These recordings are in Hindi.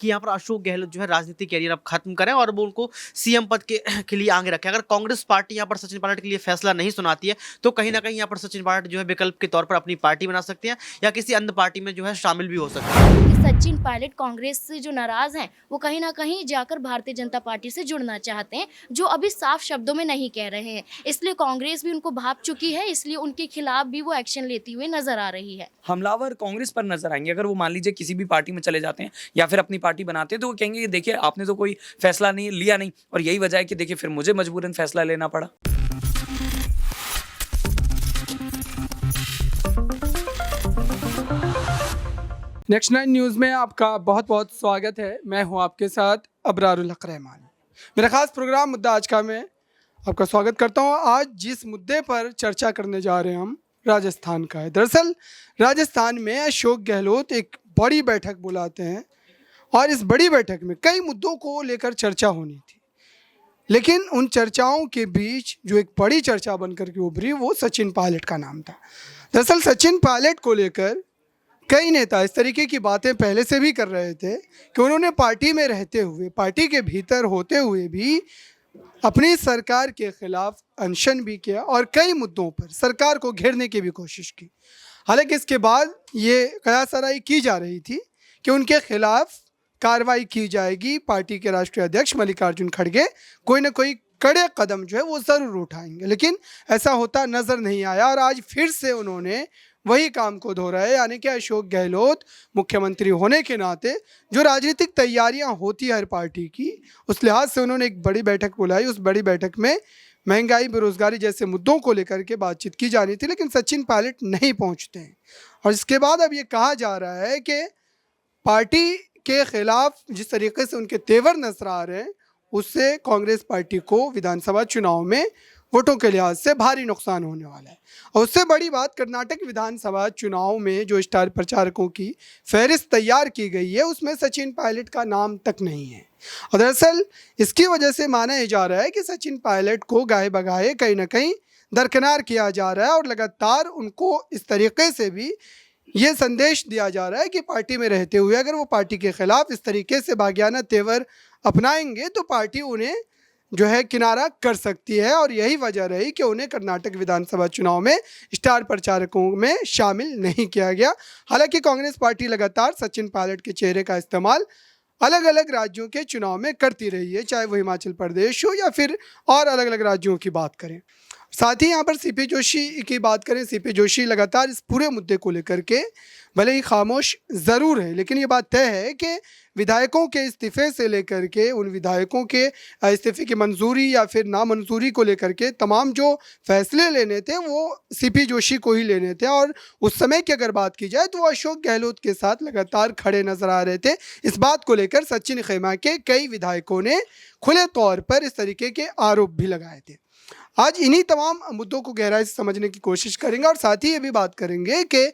कि यहाँ पर अशोक गहलोत जो है राजनीतिक कैरियर अब खत्म करें और वो उनको सीएम पद के लिए आगे रखें। अगर कांग्रेस पार्टी यहाँ पर सचिन पायलट के लिए फैसला नहीं सुनाती है तो कहीं ना कहीं यहाँ पर सचिन पायलट जो है विकल्प के तौर पर अपनी पार्टी बना सकते हैं या किसी अन्य पार्टी में जो है शामिल भी हो सकते हैं। कि सचिन पायलट कांग्रेस से जो नाराज हैं वो कहीं ना कहीं जाकर भारतीय जनता पार्टी से जुड़ना चाहते हैं, जो अभी साफ शब्दों में नहीं कह रहे हैं। इसलिए कांग्रेस भी उनको भाप चुकी है, इसलिए उनके खिलाफ भी वो एक्शन लेती हुई नजर आ रही है। हमलावर कांग्रेस पर नजर आएंगे अगर वो मान लीजिए किसी भी पार्टी में चले जाते हैं या फिर अपनी पार्टी बनाते हैं, तो वो कहेंगे कि देखिए आपने तो कोई फैसला नहीं लिया नहीं, और यही वजह है कि देखिए फिर मुझे मजबूरन फैसला लेना पड़ा। नेक्स्ट 9 न्यूज़ में आपका बहुत बहुत स्वागत है। मैं हूं आपके साथ अबरारुल हक रहमान। मेरा खास प्रोग्राम मुद्दा आज का में आपका स्वागत करता हूं। आज जिस मुद्दे पर चर्चा करने जा रहे हैं हम राजस्थान का है। दरअसल राजस्थान में अशोक गहलोत एक बड़ी बैठक बुलाते हैं और इस बड़ी बैठक में कई मुद्दों को लेकर चर्चा होनी थी, लेकिन उन चर्चाओं के बीच जो एक बड़ी चर्चा बनकर के उभरी वो सचिन पायलट का नाम था। दरअसल सचिन पायलट को लेकर कई नेता इस तरीके की बातें पहले से भी कर रहे थे कि उन्होंने पार्टी में रहते हुए, पार्टी के भीतर होते हुए भी अपनी सरकार के खिलाफ अनशन भी किया और कई मुद्दों पर सरकार को घेरने की भी कोशिश की। हालांकि इसके बाद ये कयासराई की जा रही थी कि उनके खिलाफ कार्रवाई की जाएगी। पार्टी के राष्ट्रीय अध्यक्ष मल्लिकार्जुन खड़गे कोई ना कोई कड़े कदम जो है वो ज़रूर उठाएंगे, लेकिन ऐसा होता नज़र नहीं आया और आज फिर से उन्होंने वही काम को दोहराया। यानी कि अशोक गहलोत मुख्यमंत्री होने के नाते जो राजनीतिक तैयारियां होती है हर पार्टी की, उस लिहाज से उन्होंने एक बड़ी बैठक बुलाई। उस बड़ी बैठक में महंगाई, बेरोजगारी जैसे मुद्दों को लेकर के बातचीत की जानी थी, लेकिन सचिन पायलट नहीं पहुंचते हैं। और इसके बाद अब ये कहा जा रहा है कि पार्टी के खिलाफ जिस तरीके से उनके तेवर नजर आ रहे हैं, उससे कांग्रेस पार्टी को विधानसभा चुनाव में वोटों के लिहाज से भारी नुकसान होने वाला है। और उससे बड़ी बात, कर्नाटक विधानसभा चुनाव में जो स्टार प्रचारकों की फहरिस्त तैयार की गई है उसमें सचिन पायलट का नाम तक नहीं है। और दरअसल इसकी वजह से माना जा रहा है कि सचिन पायलट को गाए बगाए कहीं ना कहीं दरकिनार किया जा रहा है और लगातार उनको इस तरीके से भी ये संदेश दिया जा रहा है कि पार्टी में रहते हुए अगर वो पार्टी के खिलाफ इस तरीके से बागियाना तेवर अपनाएंगे तो पार्टी उन्हें जो है किनारा कर सकती है। और यही वजह रही कि उन्हें कर्नाटक विधानसभा चुनाव में स्टार प्रचारकों में शामिल नहीं किया गया। हालांकि कांग्रेस पार्टी लगातार सचिन पायलट के चेहरे का इस्तेमाल अलग अलग राज्यों के चुनाव में करती रही है, चाहे वो हिमाचल प्रदेश हो या फिर और अलग अलग राज्यों की बात करें। साथ ही यहाँ पर सीपी जोशी की बात करें, सीपी जोशी लगातार इस पूरे मुद्दे को लेकर के भले ही खामोश ज़रूर है, लेकिन ये बात तय है कि विधायकों के इस्तीफे से लेकर के उन विधायकों के इस्तीफे की मंजूरी या फिर नामंजूरी को लेकर के तमाम जो फैसले लेने थे वो सीपी जोशी को ही लेने थे। और उस समय की अगर बात की जाए तो वो अशोक गहलोत के साथ लगातार खड़े नजर आ रहे थे। इस बात को लेकर सचिन खेमा के कई विधायकों ने खुले तौर पर इस तरीके के आरोप भी लगाए थे। आज इन्हीं तमाम मुद्दों को गहराई से समझने की कोशिश करेंगे और साथ ही ये भी बात करेंगे कि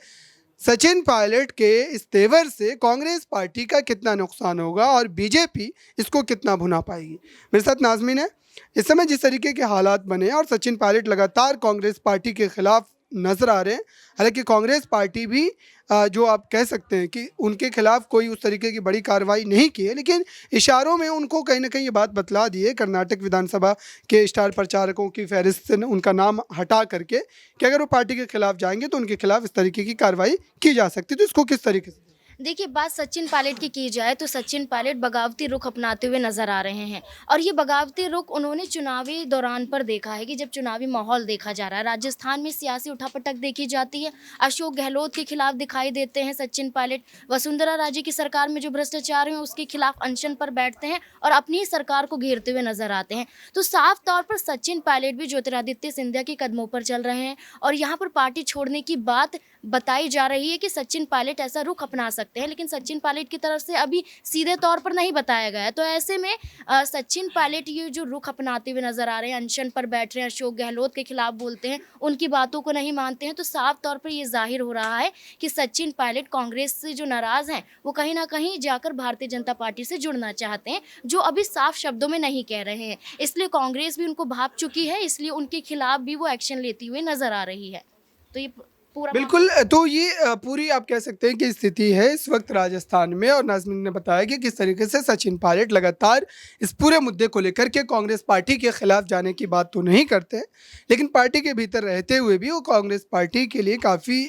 सचिन पायलट के इस तेवर से कांग्रेस पार्टी का कितना नुकसान होगा और बीजेपी इसको कितना भुना पाएगी। मेरे साथ नाज़मीन है। इस समय जिस तरीके के हालात बने और सचिन पायलट लगातार कांग्रेस पार्टी के खिलाफ नजर आ रहे हैं, हालांकि कांग्रेस पार्टी भी जो आप कह सकते हैं कि उनके खिलाफ कोई उस तरीके की बड़ी कार्रवाई नहीं की है, लेकिन इशारों में उनको कहीं ना कहीं ये बात बतला दी है कर्नाटक विधानसभा के स्टार प्रचारकों की फहरिस्त से उनका नाम हटा करके कि अगर वो पार्टी के खिलाफ जाएंगे तो उनके खिलाफ इस तरीके की कार्रवाई की जा सकती है। तो इसको किस तरीके से देखिए, बात सचिन पायलट की जाए तो सचिन पायलट बगावती रुख अपनाते हुए नजर आ रहे हैं और ये बगावती रुख उन्होंने चुनावी दौरान पर देखा है कि जब चुनावी माहौल देखा जा रहा है, राजस्थान में सियासी उठापटक देखी जाती है, अशोक गहलोत के खिलाफ दिखाई देते हैं सचिन पायलट, वसुंधरा राजे की सरकार में जो भ्रष्टाचार है उसके खिलाफ अनशन पर बैठते हैं और अपनी ही सरकार को घेरते हुए नजर आते हैं। तो साफ तौर पर सचिन पायलट भी ज्योतिरादित्य सिंधिया के कदमों पर चल रहे हैं और यहाँ पर पार्टी छोड़ने की बात बताई जा रही है कि सचिन पायलट ऐसा रुख अपना सकते हैं, लेकिन सचिन पायलट की तरफ से अभी सीधे तौर पर नहीं बताया गया है। तो ऐसे में सचिन पायलट ये जो रुख अपनाते हुए नजर आ रहे हैं, अनशन पर बैठ रहे हैं, अशोक गहलोत के खिलाफ बोलते हैं, उनकी बातों को नहीं मानते हैं, तो साफ तौर पर ये जाहिर हो रहा है कि सचिन पायलट कांग्रेस से जो नाराज हैं वो कहीं ना कहीं जाकर भारतीय जनता पार्टी से जुड़ना चाहते हैं, जो अभी साफ शब्दों में नहीं कह रहे हैं। इसलिए कांग्रेस भी उनको भाप चुकी है, इसलिए उनके खिलाफ भी वो एक्शन लेती हुई नजर आ रही है। तो ये पूरा बिल्कुल। तो ये पूरी आप कह सकते हैं कि स्थिति है इस वक्त राजस्थान में, और नाज़मीन ने बताया कि किस तरीके से सचिन पायलट लगातार इस पूरे मुद्दे को लेकर के कांग्रेस पार्टी के खिलाफ जाने की बात तो नहीं करते, लेकिन पार्टी के भीतर रहते हुए भी वो कांग्रेस पार्टी के लिए काफ़ी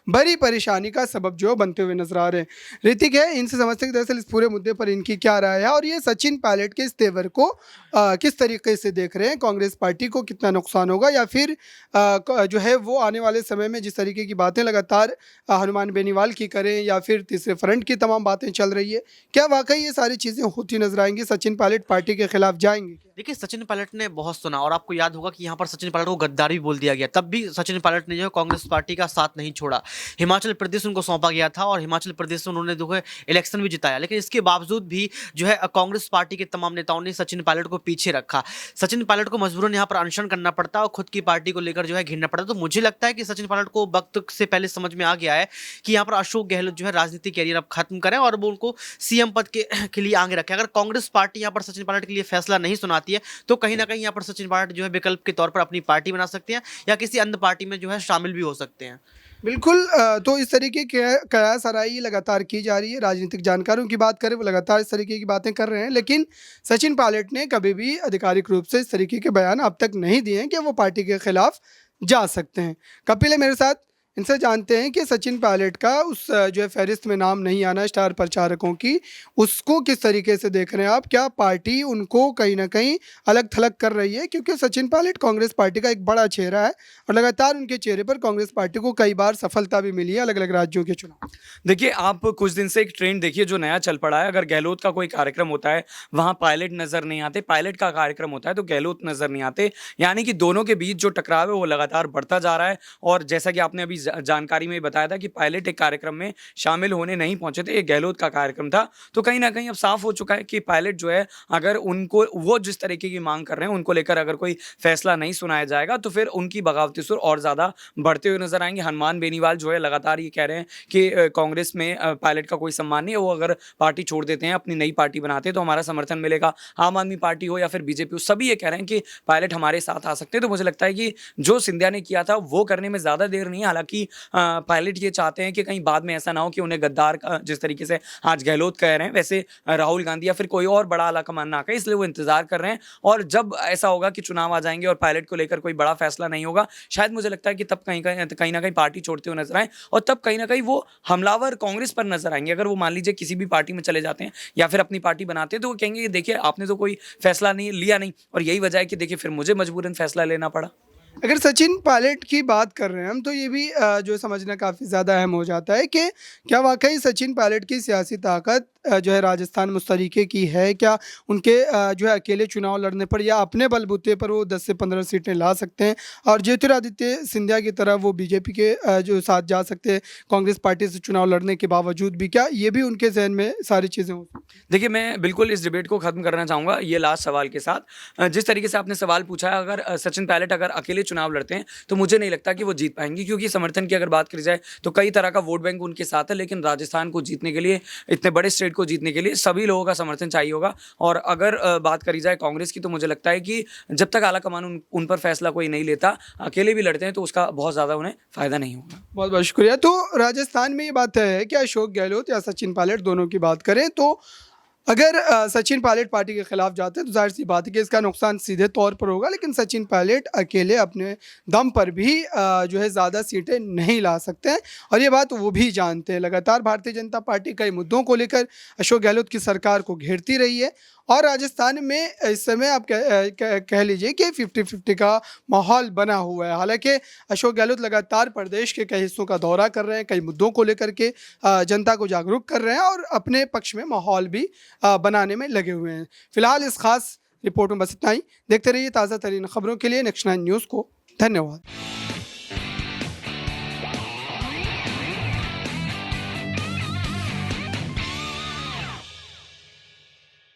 बड़ी परेशानी का सबब जो है बनते हुए नजर आ रहे हैं। ऋतिक है, इनसे समझते हैं कि दरअसल इस पूरे मुद्दे पर इनकी क्या राय है, और ये सचिन पायलट के इस तेवर को किस तरीके से देख रहे हैं, कांग्रेस पार्टी को कितना नुकसान होगा, या फिर जो है वो आने वाले समय में जिस तरीके की बातें लगातार हनुमान बेनीवाल की करें या फिर तीसरे फ्रंट की तमाम बातें चल रही है, क्या वाकई ये सारी चीज़ें होती नजर आएंगी? सचिन पायलट पार्टी के खिलाफ जाएंगे? देखिए, सचिन पायलट ने बहुत सुना और आपको याद होगा कि यहाँ पर सचिन पायलट को गद्दार भी बोल दिया गया, तब भी सचिन पायलट ने जो है कांग्रेस पार्टी का साथ नहीं छोड़ा। हिमाचल प्रदेश उनको सौंपा गया था और हिमाचल प्रदेश से उन्होंने जो है इलेक्शन भी जिताया, लेकिन इसके बावजूद भी जो है कांग्रेस पार्टी के तमाम नेताओं ने सचिन पायलट को पीछे रखा। सचिन पायलट को मजबूरन यहाँ पर अनशन करना पड़ता और खुद की पार्टी को लेकर जो है घिरना पड़ता। तो मुझे लगता है कि सचिन पायलट को वक्त से पहले समझ में आ गया है कि यहाँ पर अशोक गहलोत जो है राजनीतिक कैरियर अब खत्म करें और वो उनको सीएम पद के लिए आगे रखें। अगर कांग्रेस पार्टी यहाँ पर सचिन पायलट के लिए फैसला नहीं सुनाती है तो कहीं ना कहीं यहाँ पर सचिन पायलट जो है विकल्प के तौर पर अपनी पार्टी बना सकते हैं या किसी अन्य पार्टी में जो है शामिल भी हो सकते हैं। बिल्कुल। तो इस तरीके के कयास आराई लगातार की जा रही है। राजनीतिक जानकारों की बात करें, वो लगातार इस तरीके की बातें कर रहे हैं, लेकिन सचिन पायलट ने कभी भी आधिकारिक रूप से इस तरीके के बयान अब तक नहीं दिए हैं कि वो पार्टी के खिलाफ जा सकते हैं। कपिल है मेरे साथ, इनसे जानते हैं कि सचिन पायलट का उस जो है फहरिस्त में नाम नहीं आना स्टार प्रचारकों की, उसको किस तरीके से देख रहे हैं आप? क्या पार्टी उनको कहीं ना कहीं अलग थलग कर रही है? क्योंकि सचिन पायलट कांग्रेस पार्टी का एक बड़ा चेहरा है और लगातार उनके चेहरे पर कांग्रेस पार्टी को कई बार सफलता भी मिली है अलग अलग राज्यों के चुनाव। देखिए, आप कुछ दिन से एक ट्रेंड देखिए जो नया चल पड़ा है। अगर गहलोत का कोई कार्यक्रम होता है वहाँ पायलट नज़र नहीं आते, पायलट का कार्यक्रम होता है तो गहलोत नज़र नहीं आते, यानी कि दोनों के बीच जो टकराव है वो लगातार बढ़ता जा रहा है। और जैसा कि आपने अभी जानकारी में बताया था कि पायलट एक कार्यक्रम में शामिल होने नहीं पहुंचे थे, ये गहलोत का कार्यक्रम था, तो कहीं ना कहीं अब साफ हो चुका है कि पायलट जो है अगर उनको वो जिस तरीके की मांग कर रहे हैं उनको लेकर अगर कोई फैसला नहीं सुनाया जाएगा तो फिर उनकी बगावती सुर और ज़्यादा बढ़ते हुए नजर आएंगे। हनुमान बेनीवाल जो है लगातार ये कह रहे हैं कि कांग्रेस में पायलट का कोई सम्मान नहीं है, वो अगर पार्टी छोड़ देते हैं अपनी नई पार्टी बनाते हैं तो हमारा समर्थन मिलेगा। आम आदमी पार्टी हो या फिर बीजेपी हो, सभी ये कह रहे हैं कि पायलट हमारे साथ आ सकते हैं। तो मुझे लगता है कि जो सिंधिया ने किया था वो करने में ज़्यादा देर नहीं है। हालांकि पायलट ये चाहते हैं कि कहीं बाद में ऐसा ना हो कि उन्हें गद्दार जिस तरीके से आज गहलोत कह रहे हैं वैसे राहुल गांधी या फिर कोई और बड़ा आला कमान ना कहे, इसलिए वो इंतजार कर रहे हैं। और जब ऐसा होगा कि चुनाव आ जाएंगे और पायलट को लेकर कोई बड़ा फैसला नहीं होगा, शायद मुझे लगता है कि तब कहीं ना कहीं पार्टी छोड़ते हुए नजर आए और तब कहीं ना कहीं वो हमलावर कांग्रेस पर नजर आएंगे। अगर वो मान लीजिए किसी भी पार्टी में चले जाते हैं या फिर अपनी पार्टी बनाते हैं तो वो कहेंगे देखिए आपने तो कोई फैसला नहीं लिया नहीं, और यही वजह है कि देखिए फिर मुझे मजबूरन फैसला लेना पड़ा। अगर सचिन पायलट की बात कर रहे हैं हम, तो ये भी जो समझना काफ़ी ज़्यादा अहम हो जाता है कि क्या वाकई सचिन पायलट की सियासी ताकत जो है राजस्थान में उस तरीके की है? क्या उनके जो है अकेले चुनाव लड़ने पर या अपने बलबूते पर वो 10 से 15 सीटें ला सकते हैं और ज्योतिरादित्य सिंधिया की तरह वो बीजेपी के जो साथ जा सकते हैं कांग्रेस पार्टी से चुनाव लड़ने के बावजूद भी? क्या ये भी उनके जहन में सारी चीज़ें हो? देखिए, मैं बिल्कुल इस डिबेट को ख़त्म करना चाहूँगा ये लास्ट सवाल के साथ। जिस तरीके से आपने सवाल पूछा है, अगर सचिन पायलट अगर अकेले चुनाव लड़ते हैं तो मुझे नहीं लगता कि वो जीत पाएंगे, क्योंकि समर्थन की अगर बात करी जाए तो कई तरह का वोट बैंक उनके साथ है, लेकिन राजस्थान को जीतने के लिए, इतने बड़े स्टेट को जीतने के लिए सभी लोगों का समर्थन चाहिए होगा। और अगर बात करी जाए कांग्रेस की, तो मुझे लगता है कि जब तक आला कमान उन पर फैसला कोई नहीं लेता, अकेले भी लड़ते हैं तो उसका बहुत ज़्यादा उन्हें फ़ायदा नहीं होगा। बहुत बहुत शुक्रिया। तो राजस्थान में ये बात है कि अशोक गहलोत या सचिन पायलट दोनों की बात करें तो अगर सचिन पायलट पार्टी के खिलाफ जाते हैं तो जाहिर सी बात है कि इसका नुकसान सीधे तौर पर होगा, लेकिन सचिन पायलट अकेले अपने दम पर भी जो है ज़्यादा सीटें नहीं ला सकते हैं और ये बात वो भी जानते हैं। लगातार भारतीय जनता पार्टी कई मुद्दों को लेकर अशोक गहलोत की सरकार को घेरती रही है और राजस्थान में इस समय आप कह लीजिए कि 50-50 का माहौल बना हुआ है। हालांकि अशोक गहलोत लगातार प्रदेश के कई हिस्सों का दौरा कर रहे हैं, कई मुद्दों को लेकर के जनता को जागरूक कर रहे हैं और अपने पक्ष में माहौल भी बनाने में लगे हुए हैं। फिलहाल इस खास रिपोर्ट में बस इतना ही। देखते रहिए ताज़ा तरीन खबरों के लिए नेक्स्ट 9 न्यूज़ को। धन्यवाद।